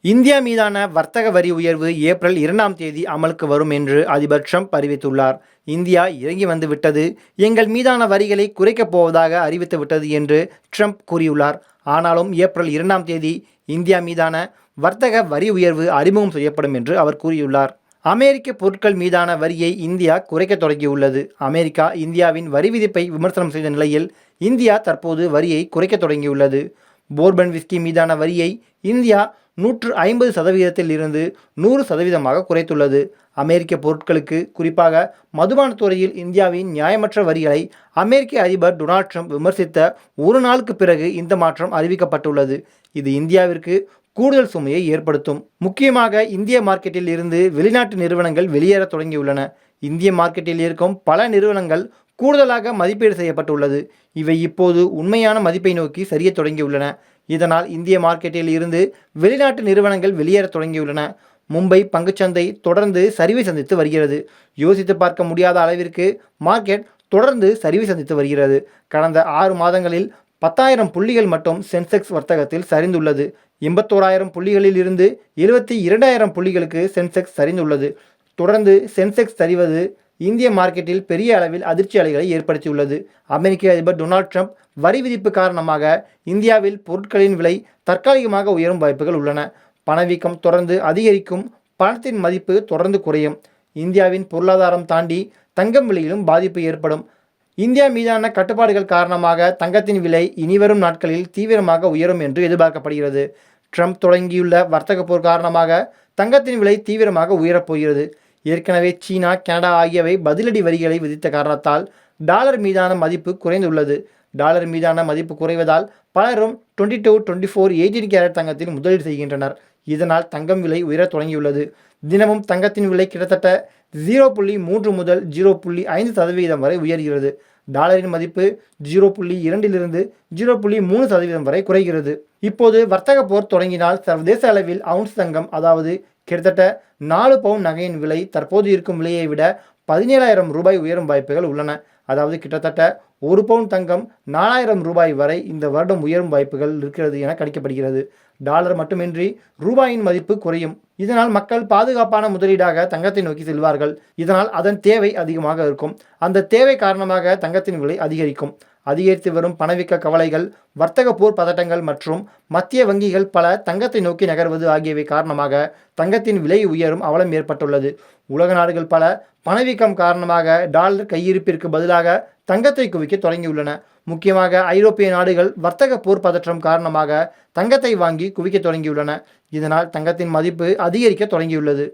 India மீதான வர்த்தக வரி உயர்வு ஏப்ரல் 2ஆம் தேதி அமலுக்கு வரும் என்று அதிபர் ட்ரம்ப் அறிவித்துள்ளார். இந்தியா இறங்கி வந்து விட்டது, எங்கள் மீதான வரிகளை குறைக்கப் போவதாக அறிவித்து விட்டது என்று ட்ரம்ப் கூறியுள்ளார். ஆனாலும் ஏப்ரல் 2ஆம் தேதி இந்தியா மீதான வர்த்தக வரி உயர்வு அறிமுகம் செய்யப்படும் என்று அவர் கூறியுள்ளார். அமெரிக்க பொருட்கள் மீதான வரியை இந்தியா குறைக்க தொடங்கியுள்ளது. அமெரிக்கா இந்தியாவின் வரி விதிப்பை விமர்சனம் செய்த நிலையில் இந்தியா தற்போது வரியை குறைக்க தொடங்கியுள்ளது. போர்பன் விஸ்கி மீதான வரியை இந்தியா 150% இருந்து 100% குறைத்துள்ளது. அமெரிக்க பொருட்களுக்கு, குறிப்பாக மதுபானத் துறையில் இந்தியாவின் நியாயமற்ற வரிகளை அமெரிக்க அதிபர் டொனால்ட் ட்ரம்ப் விமர்சித்த ஒரு நாளுக்கு பிறகு இந்த மாற்றம் அறிவிக்கப்பட்டுள்ளது. இது இந்தியாவிற்கு கூடுதல் சுமையை ஏற்படுத்தும். முக்கியமாக இந்திய மார்க்கெட்டில் இருந்து வெளிநாட்டு நிறுவனங்கள் வெளியேற தொடங்கியுள்ளன. இந்திய மார்க்கெட்டில் இருக்கும் பல நிறுவனங்கள் கூடுதலாக மதிப்பீடு செய்யப்பட்டுள்ளது. இவை இப்போது உண்மையான மதிப்பை நோக்கி சரிய தொடங்கியுள்ளன. இதனால் இந்திய மார்க்கெட்டில் இருந்து வெளிநாட்டு நிறுவனங்கள் வெளியேற தொடங்கியுள்ளன. மும்பை பங்குச்சந்தை தொடர்ந்து சரிவை சந்தித்து வருகிறது. யோசித்து பார்க்க முடியாத அளவிற்கு மார்க்கெட் தொடர்ந்து சரிவை சந்தித்து வருகிறது. கடந்த 6 மாதங்களில் 10,000 புள்ளிகள் மட்டும் சென்செக்ஸ் வர்த்தகத்தில் சரிந்துள்ளது. 81,000 புள்ளிகளில் இருந்து 72,000 புள்ளிகளுக்கு சென்செக்ஸ் சரிந்துள்ளது. தொடர்ந்து சென்செக்ஸ் சரிவது இந்திய மார்க்கெட்டில் பெரிய அளவில் அதிர்ச்சி அலைகளை ஏற்படுத்தியுள்ளது. அமெரிக்க அதிபர் டொனால்ட் ட்ரம்ப் வரி விதிப்பு காரணமாக இந்தியாவில் பொருட்களின் விலை தற்காலிகமாக உயரும் வாய்ப்புகள் உள்ளன. பணவீக்கம் தொடர்ந்து அதிகரிக்கும், பணத்தின் மதிப்பு தொடர்ந்து குறையும். இந்தியாவின் பொருளாதாரம் தாண்டி தங்கம் விலையிலும் பாதிப்பு ஏற்படும். இந்தியா மீதான கட்டுப்பாடுகள் காரணமாக தங்கத்தின் விலை இனிவரும் நாட்களில் தீவிரமாக உயரும் என்று எதிர்பார்க்கப்படுகிறது. ட்ரம்ப் தொடங்கியுள்ள வர்த்தக போர் காரணமாக தங்கத்தின் விலை தீவிரமாக உயரப்போகிறது. ஏற்கனவே சீனா, கனடா ஆகியவை பதிலடி வரிகளை விதித்த காரணத்தால் டாலர் மீதான மதிப்பு குறைந்துள்ளது. டாலர் மீதான மதிப்பு குறைவதால் பலரும் 22, 24, 18 கேரட் தங்கத்தில் முதலீடு செய்கின்றனர். இதனால் தங்கம் விலை உயரத் தொடங்கியுள்ளது. தினமும் தங்கத்தின் விலை கிட்டத்தட்ட 0.3 முதல் 0.5% வரை உயர்கிறது. டாலரின் மதிப்பு 0.2 0.3% வரை குறைகிறது. இப்போது வர்த்தக போர் தொடங்கினால் சர்வதேச அளவில் அவுன்ஸ் தங்கம், அதாவது கிட்டத்தட்ட 4 பவுன் நகையின் விலை தற்போது இருக்கும் விலையை விட 17,000 ரூபாய் உயரும் வாய்ப்புகள் உள்ளன. அதாவது கிட்டத்தட்ட 1 பவுன் தங்கம் 4,000 ரூபாய் வரை இந்த வருடம் உயரும் வாய்ப்புகள் இருக்கிறது என கணிக்கப்படுகிறது. டாலர் மட்டுமின்றி ரூபாயின் மதிப்பு குறையும். இதனால் மக்கள் பாதுகாப்பான முதலீடாக தங்கத்தை நோக்கி செல்வார்கள். இதனால் அதன் தேவை அதிகமாக இருக்கும். அந்த தேவை காரணமாக தங்கத்தின் விலை அதிகரிக்கும். அதிகரித்து வரும் பணவீக்க கவலைகள், வர்த்தக போர் பதட்டங்கள் மற்றும் மத்திய வங்கிகள் பல தங்கத்தை நோக்கி நகர்வது ஆகியவை காரணமாக தங்கத்தின் விலை உயரும் அவலம் ஏற்பட்டுள்ளது. உலக நாடுகள் பல பணவீக்கம் காரணமாக டாலர் கையிருப்பிற்கு பதிலாக தங்கத்தை குவிக்க தொடங்கியுள்ளன. முக்கியமாக ஐரோப்பிய நாடுகள் வர்த்தக போர் பதற்றம் காரணமாக தங்கத்தை வாங்கி குவிக்க தொடங்கியுள்ளன. இதனால் தங்கத்தின் மதிப்பு அதிகரிக்க தொடங்கியுள்ளது.